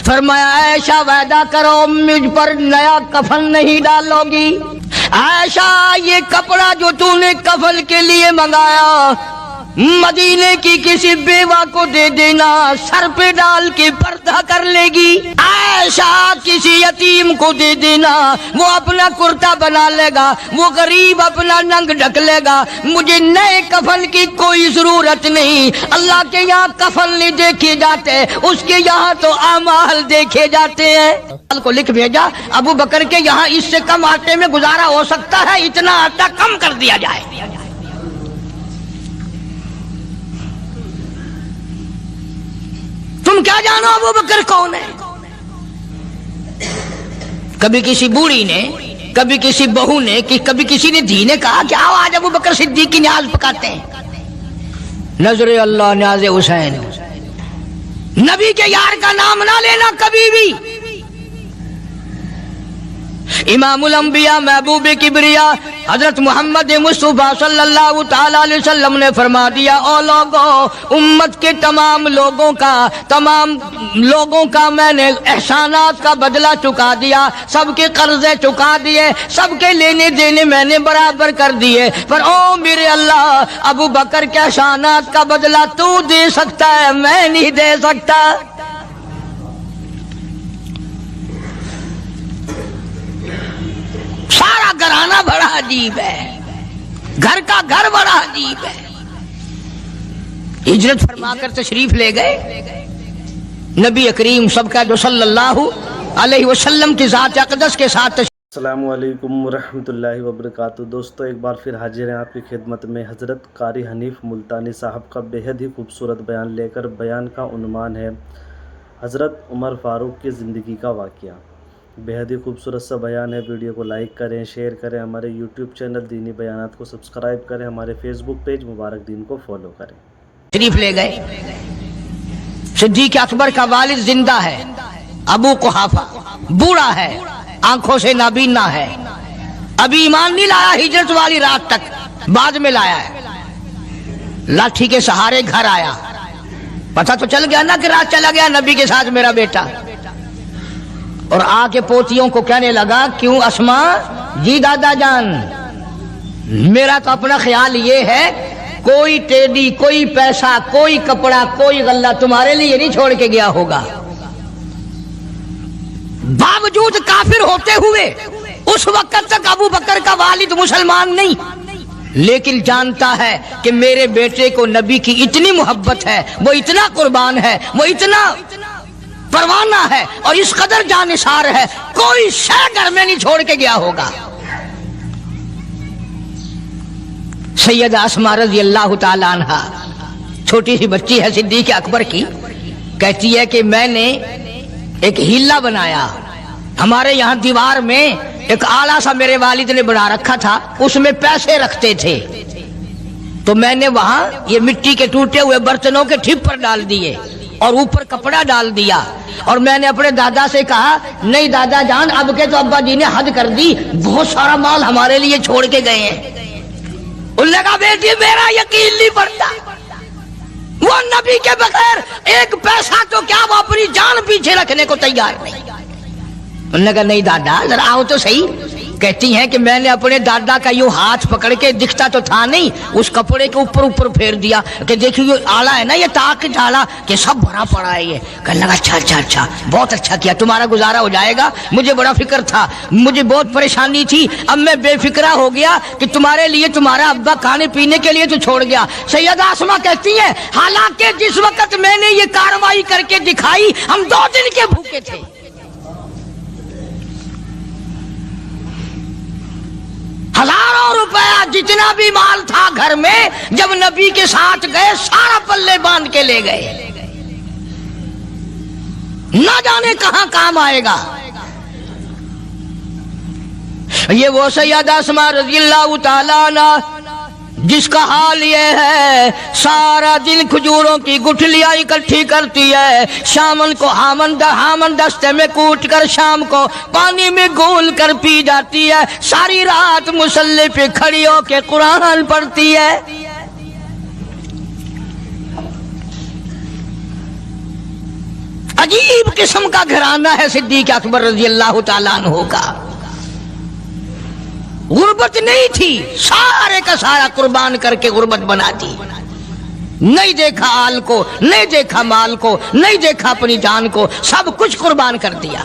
फरमाया आयशा वादा करो मुझ पर नया कफन नहीं डालोगी। आयशा ये कपड़ा जो तूने कफन के लिए मंगाया मदीने की किसी बेवा को दे देना, सर पे डाल के पर्दा कर लेगी। आयशा किसी यतीम को दे देना, वो अपना कुर्ता बना लेगा, वो गरीब अपना नंग ढक लेगा। मुझे नए कफन की कोई जरूरत नहीं। अल्लाह के यहाँ कफन नहीं देखे जाते, उसके यहाँ तो आमाल देखे जाते हैं। को लिख भेजा अबू बकर के यहाँ इससे कम आटे में गुजारा हो सकता है, इतना आटा कम कर दिया जाए। तुम क्या जानो अबू बकर कौन है? कभी किसी बूढ़ी ने, कभी किसी बहू ने, कभी किसी ने धी ने कहा कि आओ आज अबू बकर सिद्दीक की न्याज पकाते हैं। नजरे अल्लाह न्याज़े हुसैन। नबी के यार का नाम ना लेना कभी भी। इमामुल अंबिया महबूब किबरिया हजरत मोहम्मद मुस्तफा सल्लल्लाहु ताला अलैहि वसल्लम ने फरमा दिया, ओ लोगों, उम्मत के तमाम लोगों का मैंने एहसानात का बदला चुका दिया, सबके कर्जे चुका दिए, सबके लेने देने मैंने बराबर कर दिए। पर ओ मेरे अल्लाह, अबू बकर के एहसानात का बदला तू दे सकता है, मैं नहीं दे सकता। सारा घराना बड़ा अजीब है, घर का घर बड़ा अजीब है। हिजरत फरमाकर तशरीफ ले गए नबी करीम सबका जो सल्लल्लाहु अलैहि वसल्लम की ज़ात अक़दस के साथ। अस्सलामु अलैकुम वरहमतुल्लाहि वबरकातुहू। दोस्तों एक बार फिर हाजिर हैं आपकी खिदमत में हज़रत कारी हनीफ मुल्तानी साहब का बेहद ही खूबसूरत बयान लेकर। बयान का उन्वान है हज़रत उमर फ़ारूक की ज़िंदगी का वाक़या। बेहद ही खूबसूरत सा बयान है। वीडियो को लाइक करें, शेयर करें, हमारे यूट्यूब चैनल दीनी बयानात को सब्सक्राइब करें, हमारे फेसबुक पेज मुबारक दीन को फॉलो करें। शरीफ ले गए। सिद्दीक़ अकबर का वालिद जिंदा है, अबू कुहाफा बूढ़ा है, आंखों से नाबीना है, अभी ईमान नहीं लाया हिजरत वाली रात तक, बाद में लाया है। लाठी के सहारे घर आया, पता तो चल गया ना कि रात चला गया नबी के साथ मेरा बेटा। और आके पोतियों को कहने लगा, क्यों अस्मा जी दादा जान, मेरा तो अपना ख्याल ये है कोई टेडी, कोई पैसा, कोई कपड़ा, कोई गल्ला तुम्हारे लिए नहीं छोड़ के गया होगा। बावजूद काफिर होते हुए उस वक्त तक अबू बकर का वालिद मुसलमान नहीं, लेकिन जानता है कि मेरे बेटे को नबी की इतनी मोहब्बत है, वो इतना कुर्बान है, वो इतना परवाना है और इस कदर जानिसार है, कोई शय घर में नहीं छोड़ के गया होगा। सैयदा अस्मा रज़ी अल्लाह ताला अन्हा, छोटी सी बच्ची है सिद्दीक़ अकबर की, कहती है कि मैंने एक हीला बनाया। हमारे यहाँ दीवार में एक आला सा मेरे वालिद ने बना रखा था, उसमें पैसे रखते थे, तो मैंने वहां ये मिट्टी के टूटे हुए बर्तनों के ठिप्पर डाल दिए और ऊपर कपड़ा डाल दिया। और मैंने अपने दादा से कहा, नहीं दादा जान, अब के तो अब्बा जी ने हद कर दी, बहुत सारा माल हमारे लिए छोड़ के गए हैं। उन्होंने कहा, बेटी मेरा यकीन नहीं पड़ता, वो नबी के बगैर एक पैसा तो क्या वो अपनी जान पीछे रखने को तैयार नहीं। उन्होंने कहा, नहीं दादा जरा आओ तो सही। कहती हैं कि मैंने अपने दादा का यूं हाथ पकड़ के, दिखता तो था नहीं, उस कपड़े के ऊपर ऊपर फेर दिया कि देखिए ये आला है ना, ये ताक डाला कि सब भरा पड़ा है। ये कहने लगा, अच्छा अच्छा अच्छा, बहुत अच्छा किया, तुम्हारा गुजारा हो जाएगा। मुझे बड़ा फिक्र था, मुझे बहुत परेशानी थी, अब मैं बेफिक्रा हो गया कि तुम्हारे लिए तुम्हारा अब्बा खाने पीने के लिए तो छोड़ गया। सैयदा अस्मा कहती है, हालांकि जिस वक्त मैंने ये कार्रवाई करके दिखाई, हम 2 दिन के भूखे थे। हजारों रुपया जितना भी माल था घर में, जब नबी के साथ गए सारा पल्ले बांध के ले गए, ना जाने कहां काम आएगा। ये वो सैयदा अस्मा रज़ियल्लाहु ताला अन्हा जिसका हाल ये है, सारा दिन खजूरों की गुठलियां इकट्ठी करती है, शामन को हामन दस्ते में कूट कर शाम को पानी में घोल कर पी जाती है, सारी रात मुसल्ले पे खड़ी होकर कुरान पढ़ती है। عجیب قسم کا گھرانہ ہے صدیق اکبر رضی اللہ تعالیٰ عنہ کا. غربت نہیں تھی، سارے کا سارا قربان کر کے غربت بنا دی. نہیں دیکھا آل کو، نہیں دیکھا مال کو، نہیں دیکھا اپنی جان کو، سب کچھ قربان کر دیا.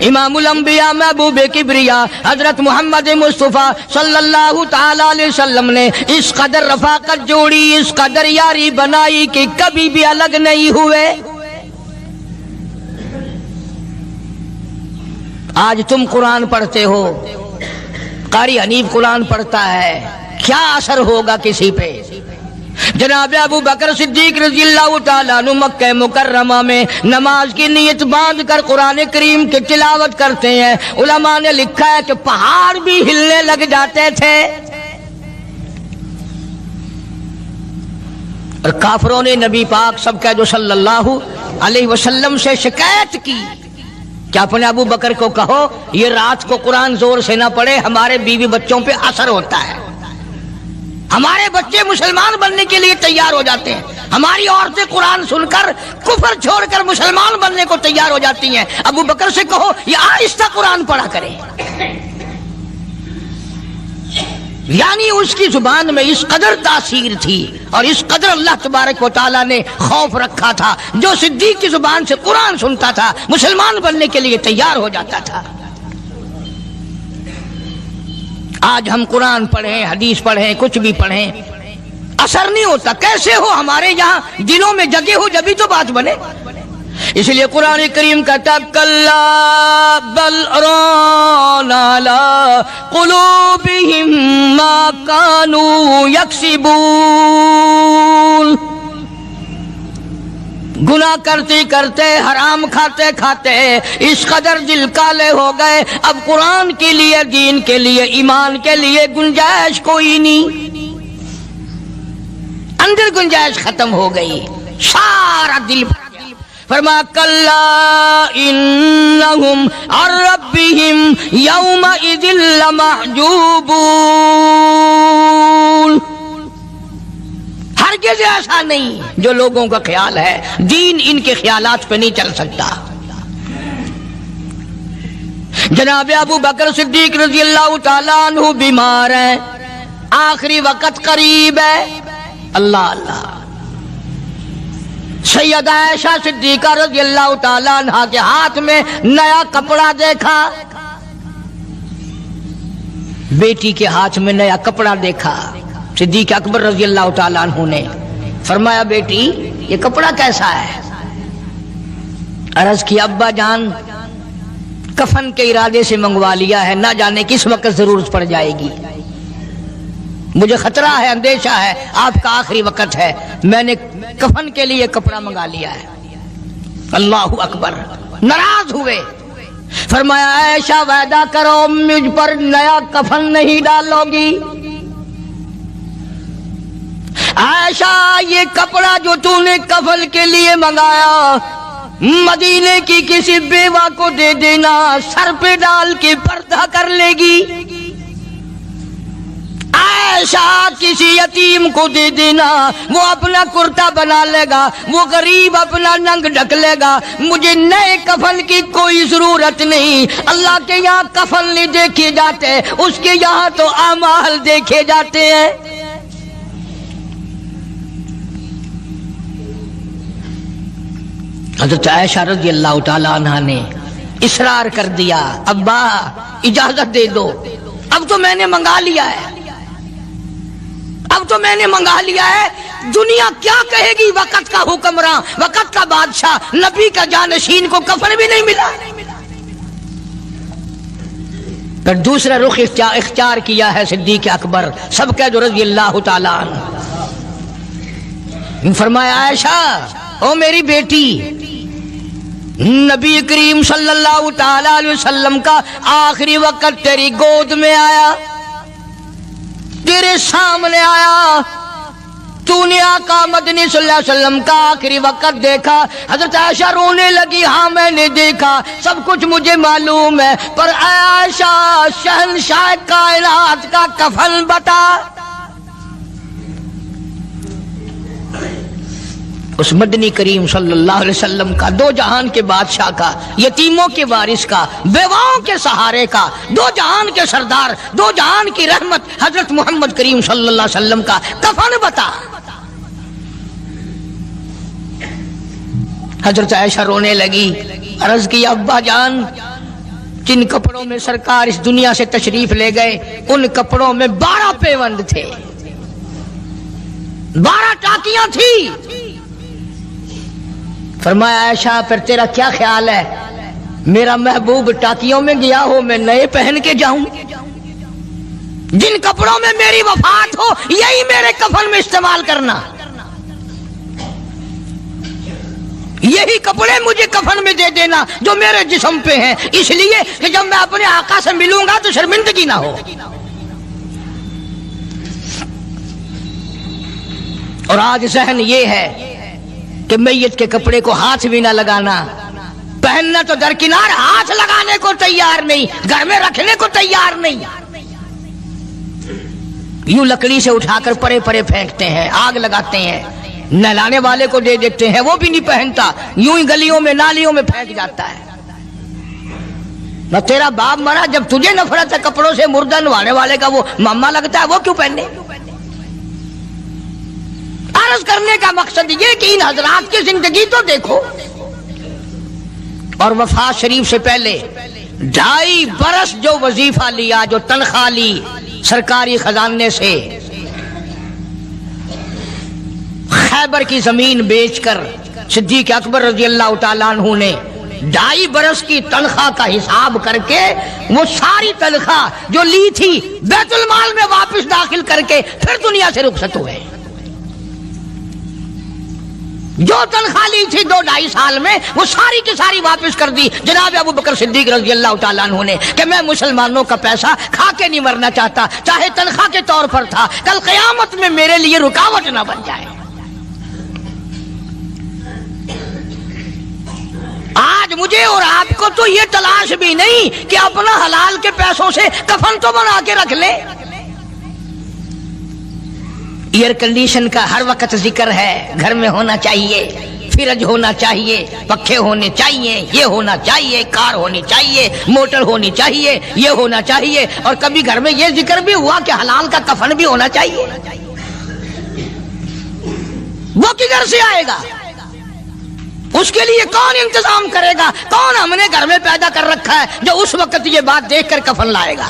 امام الانبیاء محبوب کبریا حضرت محمد مصطفیٰ صلی اللہ تعالی علیہ وسلم نے اس قدر رفاقت جوڑی، اس قدر یاری بنائی کہ کبھی بھی الگ نہیں ہوئے. آج تم قرآن پڑھتے ہو، قاری حنیف قرآن پڑھتا ہے، کیا اثر ہوگا کسی پہ؟ جناب ابو بکر صدیق رضی اللہ تعالیٰ عنہ مکہ مکرمہ میں نماز کی نیت باندھ کر قرآن کریم کی تلاوت کرتے ہیں. علماء نے لکھا ہے کہ پہاڑ بھی ہلنے لگ جاتے تھے. اور کافروں نے نبی پاک سب کا جو صلی اللہ علیہ وسلم سے شکایت کی کہ اپنے ابو بکر کو کہو یہ رات کو قرآن زور سے نہ پڑھے، ہمارے بیوی بچوں پہ اثر ہوتا ہے، ہمارے بچے مسلمان بننے کے لیے تیار ہو جاتے ہیں، ہماری عورتیں قرآن سن کر کفر چھوڑ کر مسلمان بننے کو تیار ہو جاتی ہیں. ابو بکر سے کہو یہ آہستہ قرآن پڑھا کرے. یعنی اس کی زبان میں اس قدر تاثیر تھی اور اس قدر اللہ تبارک و تعالیٰ نے خوف رکھا تھا، جو صدیق کی زبان سے قرآن سنتا تھا مسلمان بننے کے لیے تیار ہو جاتا تھا. آج ہم قرآن پڑھیں، حدیث پڑھیں، کچھ بھی پڑھیں، اثر نہیں ہوتا. کیسے ہو؟ ہمارے یہاں دلوں میں جگہ ہو جبھی تو بات بنے. اس لیے قرآن کریم کہتا ہے کلا بل ران علی قلوبہم ما کانوا یکسبون. گناہ کرتے کرتے، حرام کھاتے کھاتے اس قدر دل کالے ہو گئے، اب قرآن کے لیے، دین کے لیے، ایمان کے لیے گنجائش کوئی نہیں، اندر گنجائش ختم ہو گئی، سارا دل بھر گیا. فرمایا کلا انہم عن ربہم یومئذ لمحجوبون. ہرگز ایسا نہیں. جو لوگوں کا خیال ہے دین ان کے خیالات پہ نہیں چل سکتا. جناب ابو بکر صدیق رضی اللہ تعالیٰ عنہ بیمار ہیں، آخری وقت قریب ہے. اللہ اللہ. سیدہ عائشہ صدیقہ رضی اللہ تعالیٰ عنہ کے ہاتھ میں نیا کپڑا دیکھا، بیٹی کے ہاتھ میں نیا کپڑا دیکھا. صدیق اکبر رضی اللہ تعالیٰ عنہ نے فرمایا بیٹی یہ کپڑا کیسا ہے؟ عرض کی ابا جان کفن کے ارادے سے منگوا لیا ہے، نہ جانے کس وقت ضرورت پڑ جائے گی، مجھے خطرہ ہے، اندیشہ ہے، آپ کا آخری وقت ہے، میں نے کفن کے لیے کپڑا منگا لیا ہے. اللہ اکبر. ناراض ہوئے. فرمایا عائشہ وعدہ کرو مجھ پر نیا کفن نہیں ڈالو گی. عائشہ یہ کپڑا جو تو نے کفن کے لیے منگایا مدینے کی کسی بیوہ کو دے دینا، سر پہ ڈال کے پردہ کر لے گی. عائشہ کسی یتیم کو دے دینا، وہ اپنا کرتا بنا لے گا، وہ غریب اپنا ننگ ڈھک لے گا، مجھے نئے کفن کی کوئی ضرورت نہیں. اللہ کے یہاں کفن نہیں دیکھے جاتے، اس کے یہاں تو اعمال دیکھے جاتے ہیں. حضرت عائشہ رضی اللہ تعالی عنہ نے اصرار کر دیا، ابا اجازت دے دو، اب تو میں نے منگا لیا ہے، اب تو میں نے منگا لیا ہے، دنیا کیا کہے گی؟ وقت کا حکمراں، وقت کا بادشاہ، نبی کا جانشین کو کفن بھی نہیں ملا. پھر دوسرا رخ اختیار کیا ہے صدیق اکبر سب کا جو رضی اللہ تعالی عنہ. فرمایا عائشہ او میری بیٹی، نبی کریم صلی اللہ تعالی علیہ وسلم کا آخری وقت تیری گود میں آیا، تیرے سامنے آیا، تو نے آقا مدنی صلی اللہ علیہ وسلم کا آخری وقت دیکھا. حضرت عائشہ رونے لگی، ہاں میں نے دیکھا، سب کچھ مجھے معلوم ہے، پر عائشہ شہنشاہ کائنات کا کفن بتا. اس مدنی کریم صلی اللہ علیہ وسلم کا، دو جہان کے بادشاہ کا، یتیموں کے وارث کا، بیواؤں کے سہارے کا، دو جہان کے سردار، دو جہان کی رحمت حضرت محمد کریم صلی اللہ علیہ وسلم کا کفن بتا۔ حضرت عائشہ رونے لگی، عرض کی ابا جان جن کپڑوں میں سرکار اس دنیا سے تشریف لے گئے ان کپڑوں میں 12 پیوند تھے، 12 ٹاکیاں تھی۔ فرمایا عائشہ پھر تیرا کیا خیال ہے، میرا محبوب ٹاکیوں میں گیا ہو میں نئے پہن کے جاؤں؟ جن کپڑوں میں میری وفات ہو یہی میرے کفن میں استعمال کرنا، یہی کپڑے مجھے کفن میں دے دینا جو میرے جسم پہ ہیں، اس لیے کہ جب میں اپنے آقا سے ملوں گا تو شرمندگی نہ ہو۔ اور آج ذہن یہ ہے کہ میت کے کپڑے کو ہاتھ بھی نہ لگانا، پہننا تو درکنار، ہاتھ لگانے کو تیار نہیں، گھر میں رکھنے کو تیار نہیں، یوں لکڑی سے اٹھا کر پرے پرے پھینکتے ہیں، آگ لگاتے ہیں، نہلانے والے کو دے دیتے ہیں، وہ بھی نہیں پہنتا، یوں ہی گلیوں میں نالیوں میں پھینک جاتا ہے۔ نہ تیرا باپ مرا، جب تجھے نفرت ہے کپڑوں سے، مردہ نوانے والے کا وہ ماما لگتا ہے، وہ کیوں پہنے؟ عرض کرنے کا مقصد یہ کہ ان حضرات کی زندگی تو دیکھو، اور وفات شریف سے پہلے 2.5 برس جو وظیفہ لیا، جو تنخواہ لی سرکاری خزانے سے، خیبر کی زمین بیچ کر صدیق اکبر رضی اللہ تعالیٰ عنہ نے 2.5 برس کی تنخواہ کا حساب کر کے وہ ساری تنخواہ جو لی تھی بیت المال میں واپس داخل کر کے پھر دنیا سے رخصت ہوئے۔ جو تنخواہ لی تھی 2-2.5 سال میں وہ ساری کی ساری واپس کر دی جناب ابو بکر صدیق رضی اللہ تعالیٰ عنہ نے، کہ میں مسلمانوں کا پیسہ کھا کے نہیں مرنا چاہتا، چاہے تنخواہ کے طور پر تھا، کل قیامت میں میرے لیے رکاوٹ نہ بن جائے۔ آج مجھے اور آپ کو تو یہ تلاش بھی نہیں کہ اپنا حلال کے پیسوں سے کفن تو بنا کے رکھ لے۔ ایئر کنڈیشن کا ہر وقت ذکر ہے، گھر میں ہونا چاہیے، فریج ہونا چاہیے، پنکھے ہونے چاہیے، یہ ہونا چاہیے، کار ہونی چاہیے، موٹر ہونی چاہیے، یہ ہونا چاہیے، اور کبھی گھر میں یہ ذکر بھی ہوا کہ حلال کا کفن بھی ہونا چاہیے۔ وہ کدھر سے آئے گا؟ اس کے لیے کون انتظام کرے گا؟ کون ہم نے گھر میں پیدا کر رکھا ہے جو اس وقت یہ بات دیکھ کر کفن لائے گا؟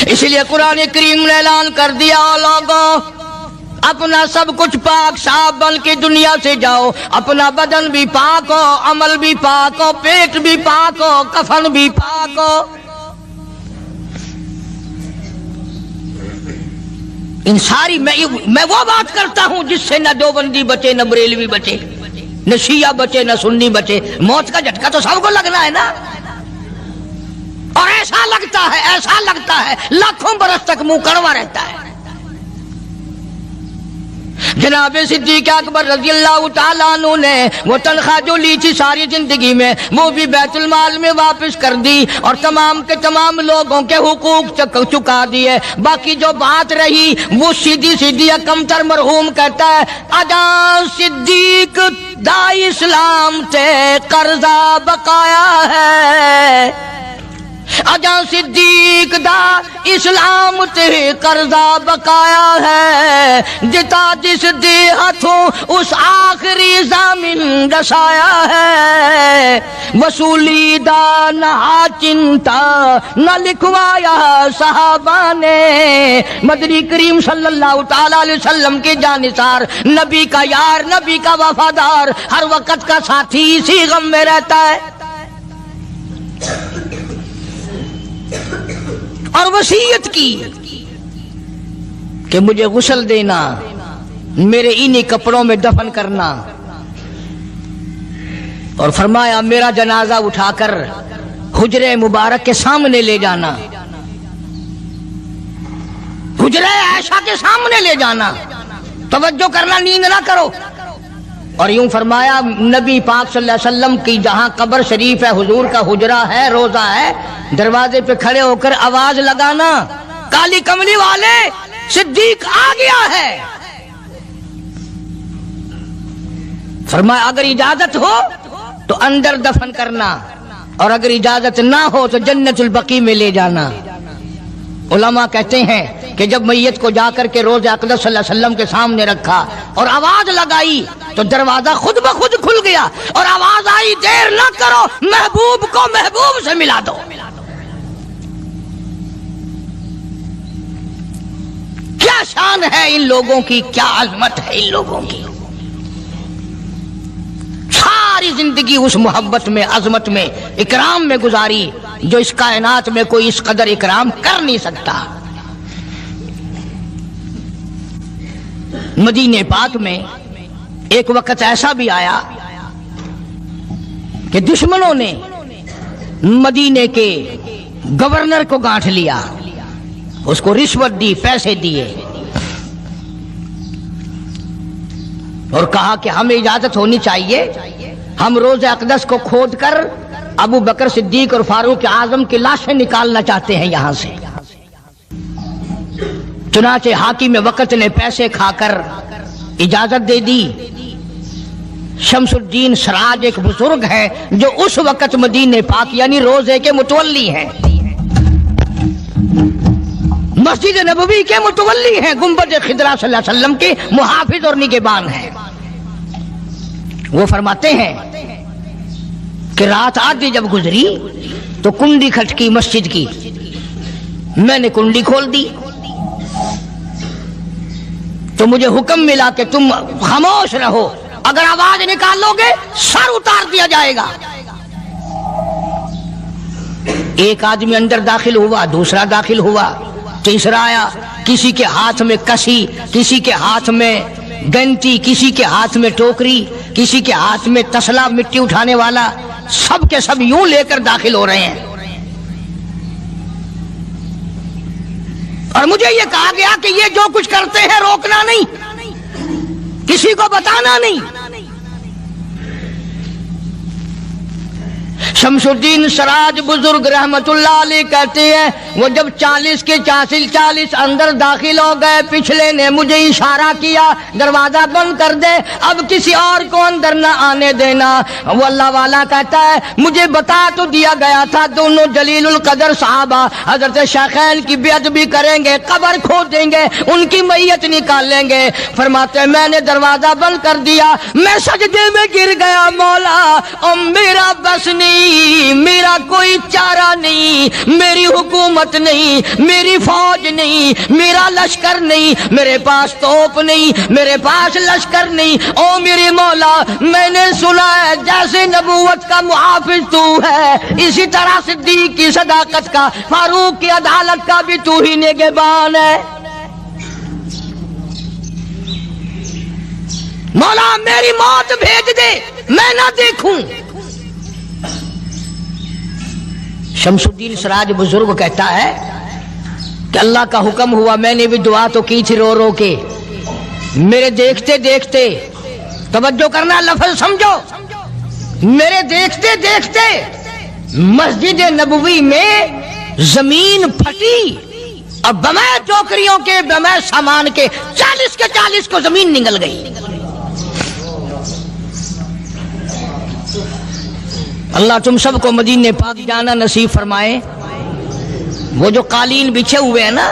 اس لیے قرآن کریم نے اعلان کر دیا، لوگوں اپنا سب کچھ پاک صاف بن کے دنیا سے جاؤ، اپنا بدن بھی پاک ہو، عمل بھی پاک ہو، پیٹ بھی پاک ہو، کفن بھی پاک ہو۔ ان ساری میں وہ بات کرتا ہوں جس سے نہ دیوبندی بچے، نہ بریلوی بچے، نہ شیعہ بچے، نہ سنی بچے۔ موت کا جھٹکا تو سب کو لگنا ہے نا، اور ایسا لگتا ہے لاکھوں برس تک منہ کڑوا رہتا ہے۔ جناب صدیق اکبر رضی اللہ تعالیٰ عنہ نے وہ تنخواہ جو لی تھی ساری زندگی میں وہ بھی بیت المال میں واپس کر دی، اور تمام کے تمام لوگوں کے حقوق چکا دیے۔ باقی جو بات رہی وہ سیدھی سیدھی کمتر مرحوم کہتا ہے، ادا صدیق دا اسلام تے قرضہ بقایا ہے، اجا صدیق دا اسلام تے قرضہ بقایا ہے، جتا جس دے ہاتھوں اس آخری زمین دسایا ہے، وصولی دا نہ چنتا نہ لکھوایا صحابہ نے۔ مدنی کریم صلی اللہ تعالی علیہ وسلم کے جانثار، نبی کا یار، نبی کا وفادار، ہر وقت کا ساتھی اسی غم میں رہتا ہے، اور وصیت کی کہ مجھے غسل دینا، میرے انہی کپڑوں میں دفن کرنا، اور فرمایا میرا جنازہ اٹھا کر حجرے مبارک کے سامنے لے جانا، حجرے عائشہ کے سامنے لے جانا، توجہ کرنا، نیند نہ کرو۔ اور یوں فرمایا نبی پاک صلی اللہ علیہ وسلم کی جہاں قبر شریف ہے، حضور کا حجرہ ہے، روضہ ہے، دروازے پہ کھڑے ہو کر آواز لگانا، کالی کملی والے صدیق آ گیا ہے۔ फरमाया अगर इजाजत हो तो अंदर दफन करना, और अगर इजाजत ना हो तो जन्नतुल बकी में ले जाना। उलमा कहते हैं कि जब मैयत को जाकर के रोज़ अक़दस सल्लल्लाहु अलैहि वसल्लम के सामने रखा और आवाज लगाई तो दरवाजा खुद ब खुद खुल गया और आवाज आई, देर ना करो, महबूब को महबूब से मिला दो। क्या शान है इन लोगों की, क्या अजमत है इन लोगों की। सारी जिंदगी उस मोहब्बत में, अजमत में, इकराम में गुजारी जो इस कायनात में कोई इस कदर इकराम कर नहीं सकता। मदीने पाक में एक वक्त ऐसा भी आया कि दुश्मनों ने मदीने के गवर्नर को गांठ लिया, उसको रिश्वत दी, पैसे दिए और कहा कि हमें इजाजत होनी चाहिए, हम रोज़े अक़दस को खोद कर अबू बकर सिद्दीक और फारूक आजम की लाशें निकालना चाहते हैं यहां से। चुनाचे हाकिम वक्त ने पैसे खाकर इजाजत दे दी। शमसुद्दीन सराज एक बुजुर्ग है जो उस वक्त मदीने पाक यानी रोजे के मुतवल्ली हैं, मस्जिद नबवी के मुतवल्ली हैं, गुंबद खिदरा सल्लल्लाहु अलैहि वसल्लम के मुहाफिज और निगहबान हैं। वो फरमाते हैं कि रात आधी जब गुजरी तो कुंडी खटकी मस्जिद की, मैंने कुंडी खोल दी तो मुझे हुक्म मिला कि तुम खामोश रहो, अगर आवाज निकालोगे सर उतार दिया जाएगा। एक आदमी अंदर दाखिल हुआ, दूसरा दाखिल हुआ, तीसरा आया, किसी के हाथ में कसी, किसी के हाथ में गंती, किसी के हाथ में टोकरी, किसी के हाथ में तसला मिट्टी उठाने वाला, सब के सब यूं लेकर दाखिल हो रहे हैं। और मुझे ये कहा गया कि ये जो कुछ करते हैं रोकना नहीं, किसी को बताना नहीं। शमसुद्दीन सराज बुजुर्ग रहमतुल्लाह अलैह कहते हैं वो जब 40 के 40 अंदर दाखिल हो गए, पिछले ने मुझे इशारा किया दरवाजा बंद कर दे, अब किसी और को अंदर न आने देना। वो अल्लाह वाला कहता है मुझे बता तो दिया गया था दोनों जलीलुल कदर साहबा हजरत शेखैन की बेअदबी करेंगे, कब्र खोदेंगे, उनकी मैयत निकालेंगे। फरमाते मैंने दरवाजा बंद कर दिया, मैं सजदे में गिर गया, मौला और मेरा बस नहीं, मेरा कोई चारा नहीं, मेरी हुकूमत नहीं, मेरी फौज नहीं, मेरा लश्कर नहीं, मेरे पास तोप नहीं, मेरे पास लश्कर नहीं। ओ मेरे मौला, मैंने सुना है जैसे नबूवत का मुहाफिज तू है, इसी तरह सिद्दीक की सदाकत का, फारूक की अदालत का भी तू ही निगहबान है। मौला मेरी मौत भेज दे, मैं ना देखूं। शमसुद्दीन सराज बुजुर्ग कहता है कि अल्लाह का हुक्म हुआ, मैंने भी दुआ तो की थी रो रो के, मेरे देखते देखते, तवज्जो करना लफ्ज समझो, मेरे देखते देखते मस्जिद नबवी में जमीन फटी और बमै टोकरियों के, बमै सामान के 40 के 40 को जमीन निगल गई। अल्लाह तुम सबको मदीने पाक जाना नसीब फरमाए। वो जो कालीन बिछे हुए हैं ना,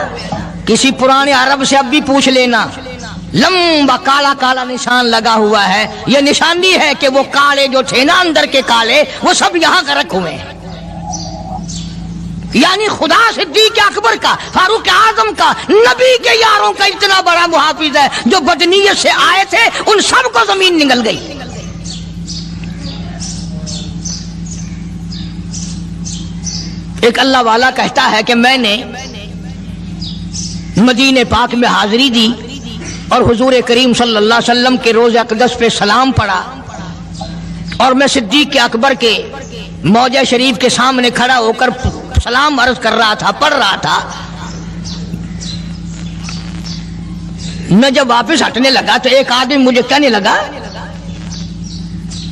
किसी पुराने अरब से अब भी पूछ लेना, लंबा काला काला निशान लगा हुआ है, ये निशानी है कि वो काले जो थे ना अंदर के काले, वो सब यहाँ का रखे हुए हैं। यानी खुदा सिद्दीक अकबर का, फारूक आजम का, नबी के यारों का इतना बड़ा मुहाफिज है जो बदनीयत से आए थे, उन सबको जमीन निगल गई। एक अल्लाह वाला कहता है कि मैंने मदीने पाक में हाजिरी दी और हुजूर करीम सल्लल्लाहु अलैहि वसल्लम के रोज़े अक़दस पे सलाम पढ़ा, और मैं सिद्दीक के अकबर के मौजा शरीफ के सामने खड़ा होकर सलाम अर्ज कर रहा था, पढ़ रहा था। मैं जब वापस हटने लगा तो एक आदमी मुझे कहने लगा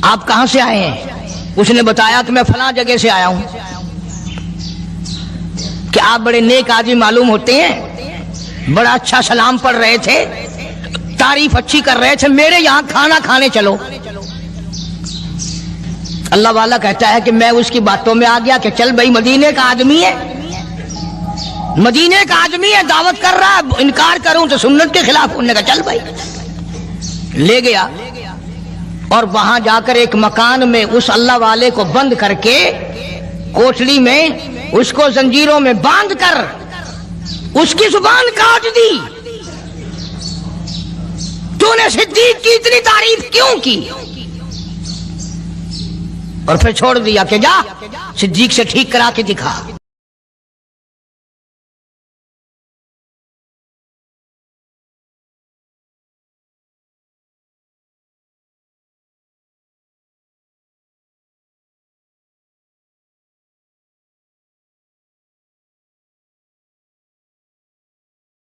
आप कहां से आए हैं? उसने बताया कि मैं फलां जगह से आया हूं। कि आप बड़े नेक आदमी मालूम होते हैं, बड़ा अच्छा सलाम पढ़ रहे थे, तारीफ अच्छी कर रहे थे, मेरे यहाँ खाना खाने चलो। اللہ والا کہتا ہے کہ میں اس کی باتوں میں آ گیا کہ چل بھائی مدینے کا آدمی ہے، مدینے کا آدمی ہے، دعوت کر رہا ہے، انکار کروں تو سنت کے خلاف، انہوں نے کہا چل بھائی، لے گیا اور وہاں جا کر ایک مکان میں اس اللہ والے کو بند کر کے کوٹلی میں اس کو زنجیروں میں باندھ کر اس کی زبان کاٹ دی. تو نے صدیق کی اتنی تعریف کیوں کی؟ اور پھر چھوڑ دیا کہ جا صدیق سے ٹھیک کرا کے دکھا.